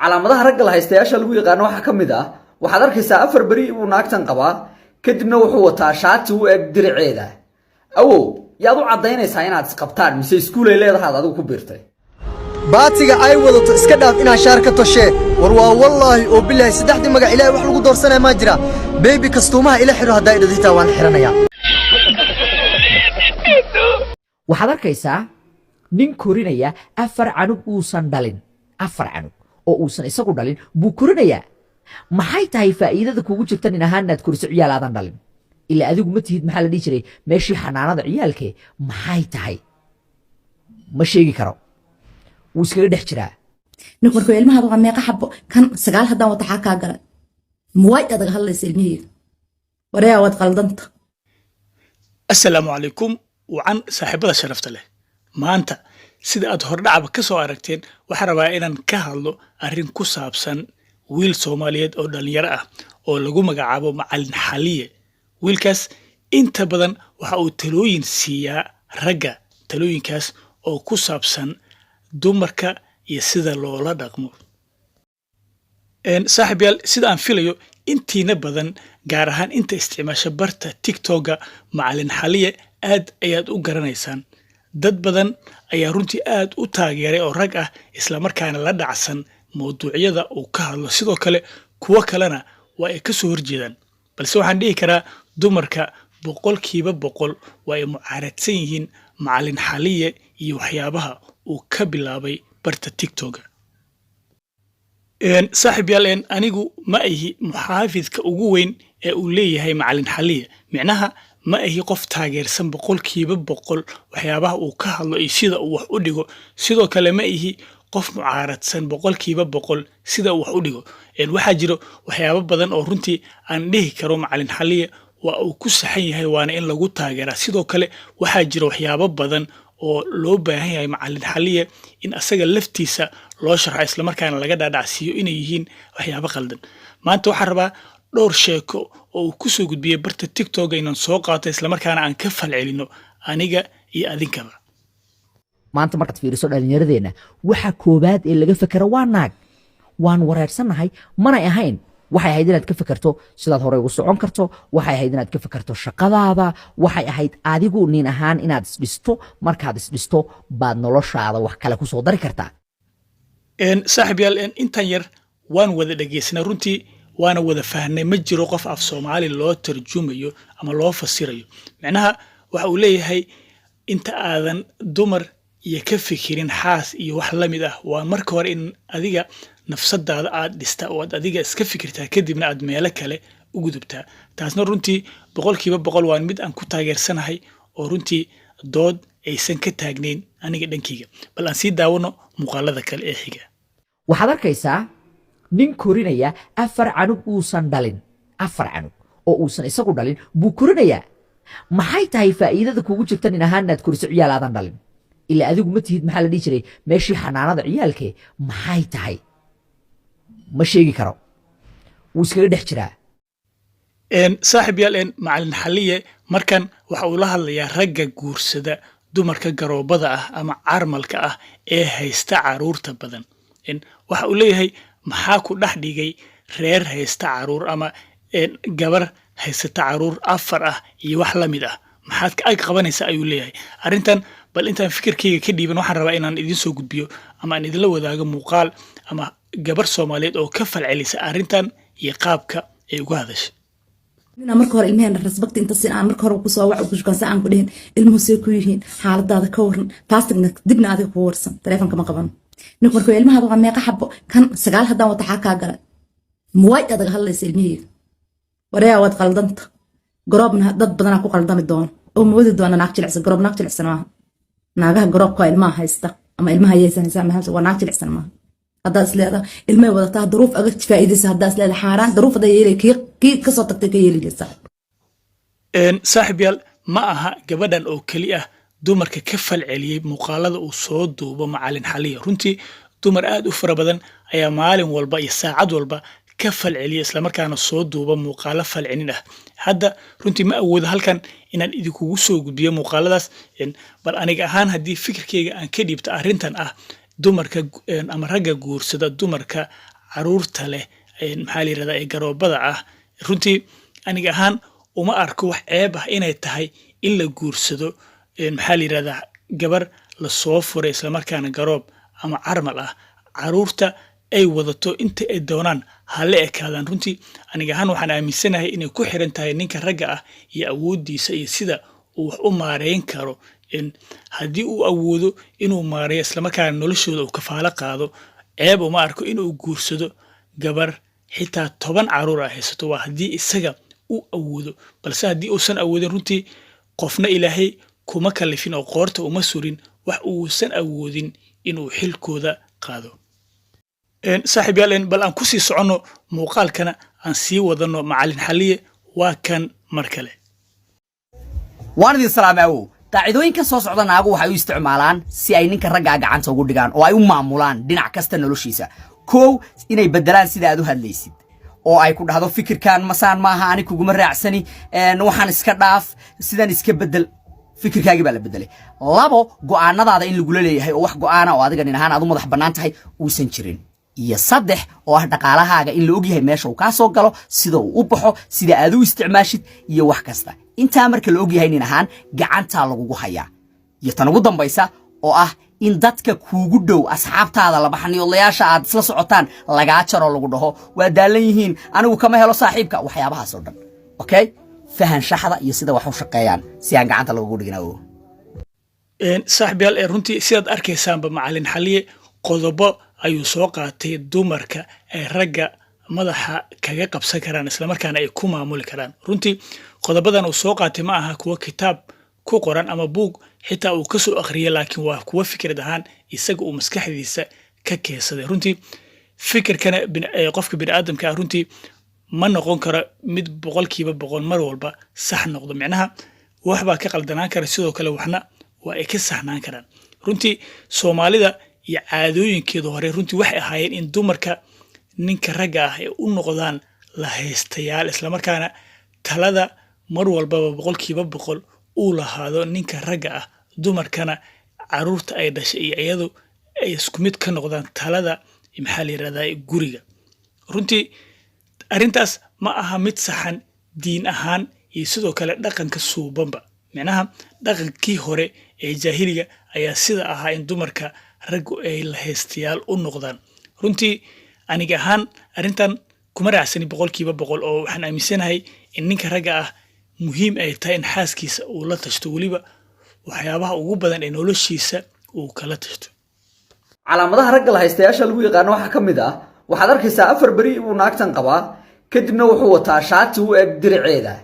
calaamadaha ragga la haystayaasha lagu yaqaan waxa kamid ah waxaad arkaysaa afar bari uu naagtan qabaa kadibna wuxuu wataa shaati u eg diriceeda awow yaad u cadaynaysaa inaad isqabtaan mise iskuulay leedahay adigu ku biirtay baatiga ay wadato iska dhaaf inaa shaar ka toshe war waa wallaahi oo bilaahi saddexdii magac ilaahay wax lagu doorsanaya ma jira beebi kastuumaha ila xiro hadday dhadita waan xiranaya waxaad arkaysaa nin korinaya afar canug uusan dhalin afar canug oo uusan isagu dhalin buu korinayaa maxay tahay faa'iidada kugu jirta nin ahaan inaad koriso ciyaal aadan dhalin ilaa adigu ma tihid maxaa la dhihi jiray meeshii xanaanada ciyaalkee maxay tahay ma sheegi karo wuu iskaga dhex jiraa ninku markuu ilmahaada waa meeqa xabo kan 9 haddaan wata xaa kaa galay muwaay adaga hadlaysa ilmiheyga wareeyaa waad qaldanta assalaamu calaykum wacan saaxiibada sharafta leh maanta sida aad hordhacaba ka soo aragteen waxaan rabaa inaan ka hadlo arrin ku saabsan wiil Soomaaliyeed oo dhalinyaro ah oo lagu magacaabo Macallin Xaliye wiilkaas inta badan waxa uu talooyin siiyaa ragga talooyinkaas oo ku saabsan dumarka iyo sida loola dhaqmo saaxiibayaal sida aan filayo intiina badan gaar ahaan inta isticmaasha barta TikTok-ga Macallin Xaliye aad ayaad u garanaysaan dad badan ayaa runtii aad u taageeray oo rag ah isla markaana la dhacsan mowduucyada uu ka hadlo sidoo kale kuwa kalena waa ay ka soo horjeedaan balse waxaan dhihi karaa dumarka 100% waa ay mucaaradsan yihiin Macallin Xaliye iyo waxyaabaha uu ka bilaabay barta TikTok-ga saaxiibayaal anigu ma ahi muxaafidka ugu weyn ee uu leeyahay Macallin Xaliye micnaha ma ahi qof taageersan 100% waxyaabaha uu ka hadlo iyo sida uu wax u dhigo sidoo kale ma ahi qof mucaaradsan 100% sida uu wax u dhigo waxa jiro waxyaabo badan oo runtii aan dhihi karo Macallin Xaliye waa uu ku saxan yahay waana in lagu taageeraa sidoo kale waxa jiro waxyaabo badan oo loo baahan yahay Macallin Xaliye in asaga laftiisa loo sharxo isla markaana laga dhaadhacsiyo inay yihiin waxyaabo qaldan maanta waxa rabaa dhowr sheeko oo uu ku soo gudbiyay barta TikTok inaan soo qaato isla markaana aan ka falcelino aniga iyo adinkaba maanta markaad fiiriso dhalinyaradeenna waxa koobaad ee laga fakaro waa naag waan wareersanahay mana ahayn waxay ahayd inaad ka fakarto sidaad hore ugu socon karto waxay ahayd inaad ka fakarto shaqadaada waxay ahayd adigu nin ahaan inaad isdhisto markaad isdhisto baad noloshaada wax kale ku soo dari kartaa saaxiibayaal intan yar waan wada dhageysnaa runtii waana wada fahnay ma jiro qof af Soomaali loo tarjumayo ama loo fasirayo macnaha waxa uu leeyahay inta aadan dumar iyo ka fikirin xaas iyo wax la mid ah waa marka hore in adiga nafsadaada aad dhista oo aad adiga iska fikirtaa kadibna aad meelo kale u gudubtaa taasna runtii 100% waan mid aan ku taageersanahay oo runtii dood aysan ka taagnayn aniga dhankeyga bal aan sii daawano muuqaalada kale ee xiga waxaad arkaysaa nin korinaya afar canug uusan dhalin afar canug oo uusan isagu dhalin buu korinayaa maxay tahay faa'iidada kugu jirta nin ahaan inaad koriso ciyaal aadan dhalin ilaa adigu ma tihid maxaa la dhihi jiray meeshii xanaanada ciyaalkee maxay tahay ma sheegi karo wuu iskaga dhex jiraa saaxiibayaal Macallin Xaliye markan waxa uu la hadlayaa ragga guursada dumarka garoobada ah ama carmalka ah ee haysta caruurta badan waxa uu leeyahay maxaa ku dhex dhigay reer haysta caruur ama gabar haysata caruur afar ah iyo wax la mid ah maxaad ka qabanaysaa ayuu leeyahay arrintan bal intaan fikirkeyga ka dhiiban waxaan rabaa inaan idin soo gudbiyo ama aan idinla wadaago muuqaal ama gabar Soomaaliyeed oo ka falcelisa arrintan iyo qaabka ay uga hadashay nina marka hore ilmaheen respect inta si aan marka hore ku soo wac ku shaqaan aan ku dhihin ilmuhu see ku yihiin xaaladaada ka waran taasna dibna adiga ku warsan telefoonka ma qaban ninku markuu ilmahaada waa meeqa xabo kan 9 haddaan wata xaa kaa galay muwaay adaga hadlaysa ilmiheyga wareeyaa waad qaldanta garoobna dad badan ku qaldami doona oo moodi doona naag jilicsan garoob naag jilicsan maaha naagaha garoobka ilmaha haysta ama ilmaha yeesanaysa ma waa naag jilicsan maaha hadda isleeda ilmaha wadataa duruuf aga faa'iideysa hadda isleeda xaaraan duruuf hadda yeelay kii ka soo tagtay ka yeelaysa saaxiibayaal ma aha gabadhan oo kali ah dumarka ka falceliyay muuqaalada uu soo duubo Macallin Xaliye runtii dumar aad u fara badan ayaa maalin walba iyo saacad walba ka falceliya isla markaana soo duuba muuqaalo falcelin ah hadda runtii ma awoodo halkan inaan idinku soo gudbiyo muuqaaladaas bal aniga ahaan hadii fikirkeyga aan ka dhibto arrintan ah dumarka ama ragga guursada dumarka caruurta leh maxaa la yirahdaa ee garoobada ah runtii aniga ahaan uma arko wax ceeb ah inay tahay in la guursado maxaa la yirahdaa gabar la soo furay isla markaana garoob ama carmal ah caruurta ay wadato inta ay doonaan hal ekaadaan runtii aniga ahaan waxaan aaminsanahay inay ku xiran tahay ninka ragga ah iyo awoodiisa iyo sida uu wax u maareyn karo haddii uu awoodo inuu maareeyo isla markaana noloshooda uu kafaalo qaado ceeb uma arko inuu guursado gabar xitaa 10 caruur ah haysato waa haddii isaga uu awoodo balse haddii uusan awoodin runtii qofna ilaahay kuma kalifin oo qoorta uma surin wax uusan awoodin inuu xilkooda qaado saaxiib yaal bal aan ku sii socono muuqaalkana aan sii wadano macallin xaliye waa kan mar kale waan idin salaamaawo qaacidooyinka soo socda naagu waxay u isticmaalaan si ay ninka ragga gacanta ugu dhigaan oo ay u maamulaan dhinac kasta noloshiisa koow inay bedelaan sida aad u hadlaysid oo ay ku dhahdo fikirkan masaan maaha ani kuguma raacsani waxaan iska dhaaf sidan iska bedel fikirkaagi baa la bedelay labo go'aanadaada in lagu leeyahay oo wax go'aana oo adiga dhinahaan aad u madax banaan tahay uusan jirin iyo saddex oo ah dhaqaalahaaga in la og yahay meesha uu ka soo galo sida uu u baxo sida aad u isticmaashid iyo wax kasta inta marka la og yahay dhinahaan gacanta lagu hayaa iyo tan ugu dambaysa oo ah in dadka kuugu dhow asxaabtaada la baxniyoolayaasha aad isla socotaan laga jaro lagu dhaho waa daalan yihiin anigu kama helo saaxiibka waxyaabahaas oo dhan okay fahan shaxda iyo sida wax u shaqeeyaan si aan gacanta lagu dhignayo saaxiib yaal runtii sidaad arkaysaanba macallin xaliye qodobo ayuu soo qaatay dumarka ay ragga madaxa kaga qabsan karaan isla markaana ay ku maamuli karaan runtii qodobadan uu soo qaatay ma aha kuwa kitaab ku qoran ama buug xitaa uu ka soo akhriyay laakiin waa kuwa fikrad ahaan isaga uu maskaxdiisa ka keensaday runtii fikirkana qofka bini'aadamka ah runtii ma noqon karo mid 100% mar walba sax noqdo macnaha wax baa ka qaldanaan kara sidoo kale waxna waa ay ka saxnaan karaan runtii Soomaalida iyo caadooyinkeedu hore runtii waxay ahaayeen in dumarka ninka ragga ah ay u noqdaan la haystayaal isla markaana talada mar walba 100% uu lahaado ninka ragga ah dumarkana caruurta ay dhashay iyo iyadu ay isku mid ka noqdaan talada maxaa la yiraahdaa guriga runtii arintaas ma aha mid saxan diin ahaan iyo sidoo kale dhaqanka suubanba macnaha dhaqankii hore ee jaahiliga ayaa sida ahaa in dumarka raggu ay la haystayaal u noqdaan runtii aniga ahaan arintan kuma raacsani 100% oo waxaan aaminsanahay in ninka ragga ah muhiim ay tahay in xaaskiisa uu la tashto waliba waxyaabaha ugu badan ee noloshiisa uu kala tashto calaamadaha ragga la haystayaasha lagu yaqaan waxa kamid ah waxaad arkaysaa 4 bari uu naagtan qabaa kadibna wuxuu wataa shaati u eg diriceeda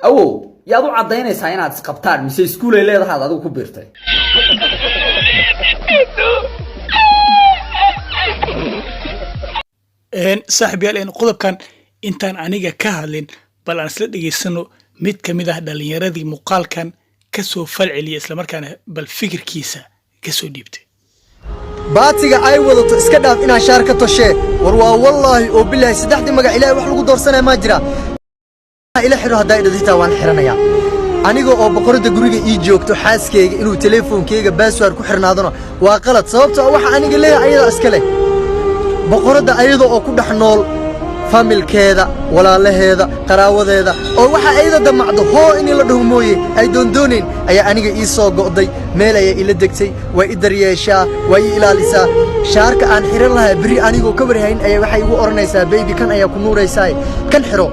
awow yaad u cadaynaysaa inaad isqabtaan mise iskuul ay leedahay adigu ku biirtay saaxiib yaal qodobkan intaan aniga ka hadlin bal aan isla dhageysano mid kamid ah dhalinyaradii muuqaalkan ka soo falceliyay isla markaana bal fikirkiisa ka soo dhiibtay baatiga ay wadato iska dhaaf inaa shaar ka toshee war waa wallaahi oo bilaahi saddexdii magac ilaahay wax lagu doorsanaya ma jira ila xiro hadaa idhadita waan xiranaya aniga oo boqorada guriga ii joogto xaaskeyga inuu telefoonkeyga password ku xirnaadona waa qalad sababtoo waxa aniga leeyahay ayada iska leh boqorada ayada oo ku dhax nool familkeeda walaalaheeda qaraawadeeda oo waxa ayada damacdo hoo in la dhaho mooyee ay doondooneen ayaa aniga ii soo go'day meel ay ila degtay way i daryeeshaa way i ilaalisaa shaarka aan xiran lahaa bari anigoo ka warhayn ayaa waxay igu oranaysaa baby kan ayaa ku nuuraysaa kan xiro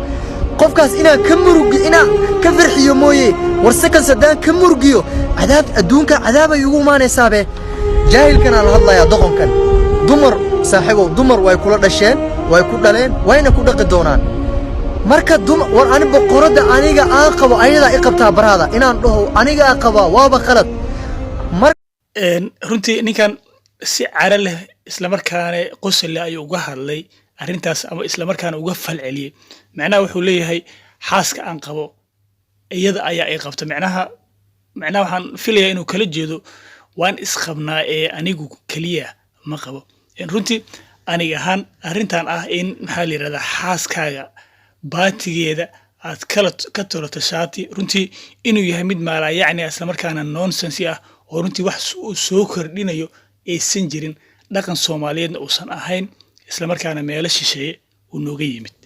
qofkaas inaan ka murugi inaan ka farxiyo mooyee warse kan sadaan ka murugiyo cadaab adduunka cadaab ay ugu imaanaysaa be jaahilkan aan hadlayaa doqonkan dumar saaxiibow dumar way kula dhasheen way ku dhaleen wayna ku dhaqi doonaan marka war ani boqorada aniga aan qabo ayada i qabtaa baraada inaan dhaho aniga aan qaba waaba qalad runtii ninkan si cara leh isla markaana qosol leh ayuu uga hadlay arintaas ama isla markaana uga falceliyay macnaha wuxuu leeyahay xaaska aan qabo iyada ayaa ay qabta macnaha waxaan filayaa inuu kala jeedo waan isqabnaa ee anigu kaliya ma qabo runtii aniga ahaan arintan ah in maxaa la yiraahdaa xaaskaaga baatigeeda aad ka tolato shaati runtii inuu yahay mid maala yacni isla markaana nonsense ah oo runtii wax soo kordhinayo aysan jirin dhaqan Soomaaliyeedna uusan ahayn isla markaana meelo shisheeye uu nooga yimid